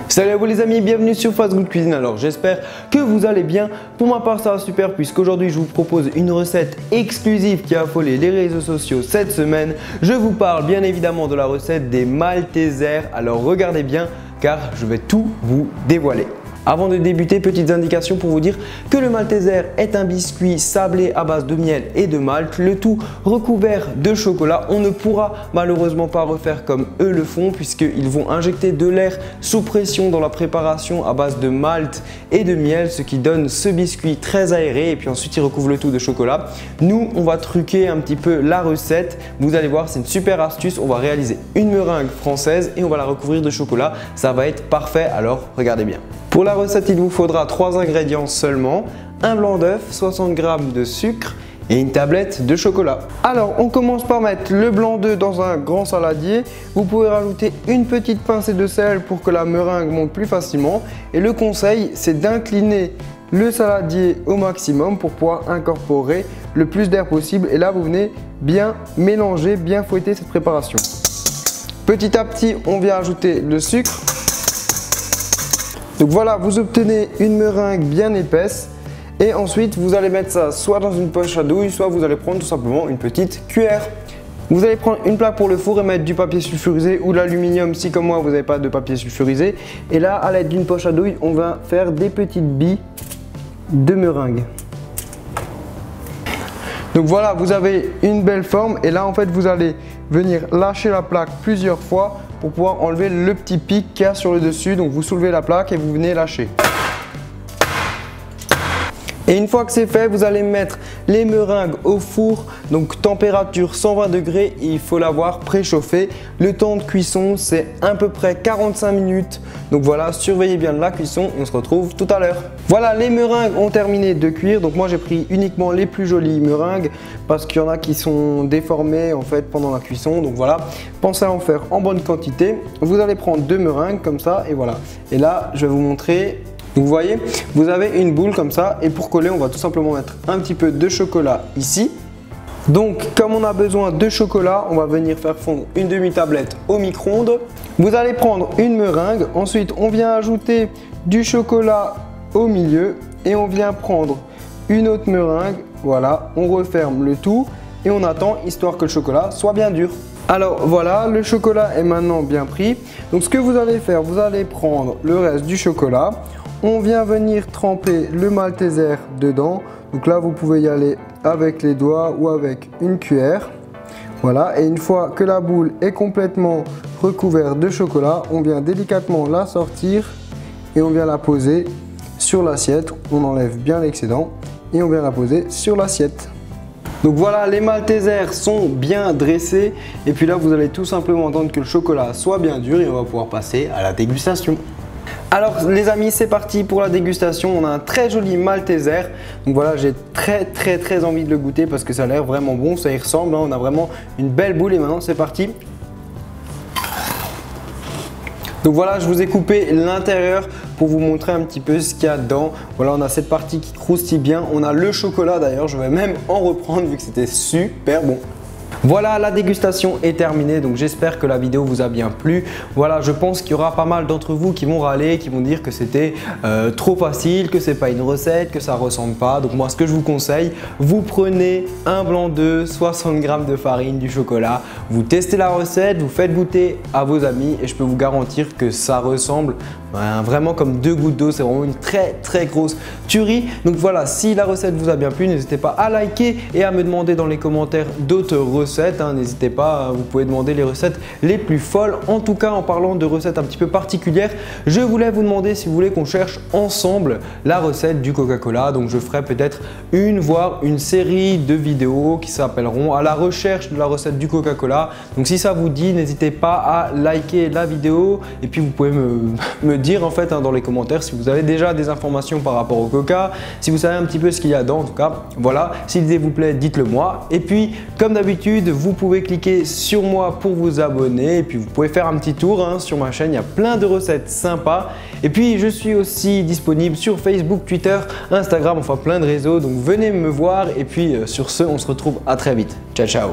Salut à vous les amis, bienvenue sur Fast Good Cuisine. Alors j'espère que vous allez bien. Pour ma part ça va super puisqu'aujourd'hui je vous propose une recette exclusive qui a affolé les réseaux sociaux cette semaine. Je vous parle bien évidemment de la recette des Maltesers. Alors regardez bien car je vais tout vous dévoiler. Avant de débuter, petites indications pour vous dire que le Malteser est un biscuit sablé à base de miel et de malt, le tout recouvert de chocolat. On ne pourra malheureusement pas refaire comme eux le font puisqu'ils vont injecter de l'air sous pression dans la préparation à base de malt et de miel, ce qui donne ce biscuit très aéré et puis ensuite ils recouvrent le tout de chocolat. Nous, on va truquer un petit peu la recette. Vous allez voir, c'est une super astuce. On va réaliser une meringue française et on va la recouvrir de chocolat. Ça va être parfait, alors regardez bien. Pour la recette, il vous faudra 3 ingrédients seulement, un blanc d'œuf, 60 g de sucre et une tablette de chocolat. Alors, on commence par mettre le blanc d'œuf dans un grand saladier. Vous pouvez rajouter une petite pincée de sel pour que la meringue monte plus facilement. Et le conseil, c'est d'incliner le saladier au maximum pour pouvoir incorporer le plus d'air possible. Et là, vous venez bien mélanger, bien fouetter cette préparation. Petit à petit, on vient ajouter le sucre. Donc voilà, vous obtenez une meringue bien épaisse et ensuite vous allez mettre ça soit dans une poche à douille, soit vous allez prendre tout simplement une petite cuillère. Vous allez prendre une plaque pour le four et mettre du papier sulfurisé ou de l'aluminium si comme moi vous n'avez pas de papier sulfurisé. Et là, à l'aide d'une poche à douille, on va faire des petites billes de meringue. Donc voilà, vous avez une belle forme et là en fait vous allez venir lâcher la plaque plusieurs fois pour pouvoir enlever le petit pic qu'il y a sur le dessus. Donc vous soulevez la plaque et vous venez lâcher. Et une fois que c'est fait, vous allez mettre les meringues au four, donc température 120 degrés, il faut l'avoir préchauffé. Le temps de cuisson, c'est à peu près 45 minutes. Donc voilà, surveillez bien la cuisson, on se retrouve tout à l'heure. Voilà, les meringues ont terminé de cuire. Donc moi, j'ai pris uniquement les plus jolies meringues parce qu'il y en a qui sont déformées en fait pendant la cuisson. Donc voilà, pensez à en faire en bonne quantité. Vous allez prendre 2 meringues comme ça et voilà. Et là, je vais vous montrer. Donc vous voyez, vous avez une boule comme ça et pour coller, on va tout simplement mettre un petit peu de chocolat ici. Donc comme on a besoin de chocolat, on va venir faire fondre une demi-tablette au micro-ondes. Vous allez prendre une meringue, ensuite on vient ajouter du chocolat au milieu et on vient prendre une autre meringue. Voilà, on referme le tout et on attend histoire que le chocolat soit bien dur. Alors voilà, le chocolat est maintenant bien pris. Donc ce que vous allez faire, vous allez prendre le reste du chocolat. On vient venir tremper le Malteser dedans. Donc là, vous pouvez y aller avec les doigts ou avec une cuillère. Voilà, et une fois que la boule est complètement recouverte de chocolat, on vient délicatement la sortir et on vient la poser sur l'assiette. On enlève bien l'excédent et on vient la poser sur l'assiette. Donc voilà, les Maltesers sont bien dressés et puis là, vous allez tout simplement attendre que le chocolat soit bien dur et on va pouvoir passer à la dégustation. Alors les amis, c'est parti pour la dégustation. On a un très joli Malteser. Donc voilà, j'ai très envie de le goûter parce que ça a l'air vraiment bon. Ça y ressemble, hein. On a vraiment une belle boule et maintenant c'est parti. Donc voilà, je vous ai coupé l'intérieur pour vous montrer un petit peu ce qu'il y a dedans. Voilà, on a cette partie qui croustille bien. On a le chocolat d'ailleurs, je vais même en reprendre vu que c'était super bon. Voilà, la dégustation est terminée, donc j'espère que la vidéo vous a bien plu. Voilà, je pense qu'il y aura pas mal d'entre vous qui vont râler, qui vont dire que c'était trop facile, que c'est pas une recette, que ça ressemble pas. Donc moi, ce que je vous conseille, vous prenez un blanc d'œuf, 60 g de farine, du chocolat, vous testez la recette, vous faites goûter à vos amis et je peux vous garantir que ça ressemble vraiment comme 2 gouttes d'eau. C'est vraiment une très grosse tuerie. Donc voilà, si la recette vous a bien plu, n'hésitez pas à liker et à me demander dans les commentaires d'autres recettes. N'hésitez pas, vous pouvez demander les recettes les plus folles. En tout cas, en parlant de recettes un petit peu particulières, je voulais vous demander si vous voulez qu'on cherche ensemble la recette du Coca-Cola. Donc je ferai peut-être voire une série de vidéos qui s'appelleront à la recherche de la recette du Coca-Cola. Donc si ça vous dit, n'hésitez pas à liker la vidéo et puis vous pouvez me dire en fait dans les commentaires si vous avez déjà des informations par rapport au Coca, si vous savez un petit peu ce qu'il y a dedans. En tout cas, voilà, si l'idée vous plaît, dites-le moi. Et puis comme d'habitude, vous pouvez cliquer sur moi pour vous abonner et puis vous pouvez faire un petit tour sur ma chaîne, il y a plein de recettes sympas. Et puis je suis aussi disponible sur Facebook, Twitter, Instagram, enfin plein de réseaux, donc venez me voir et puis sur ce, on se retrouve à très vite. Ciao ciao.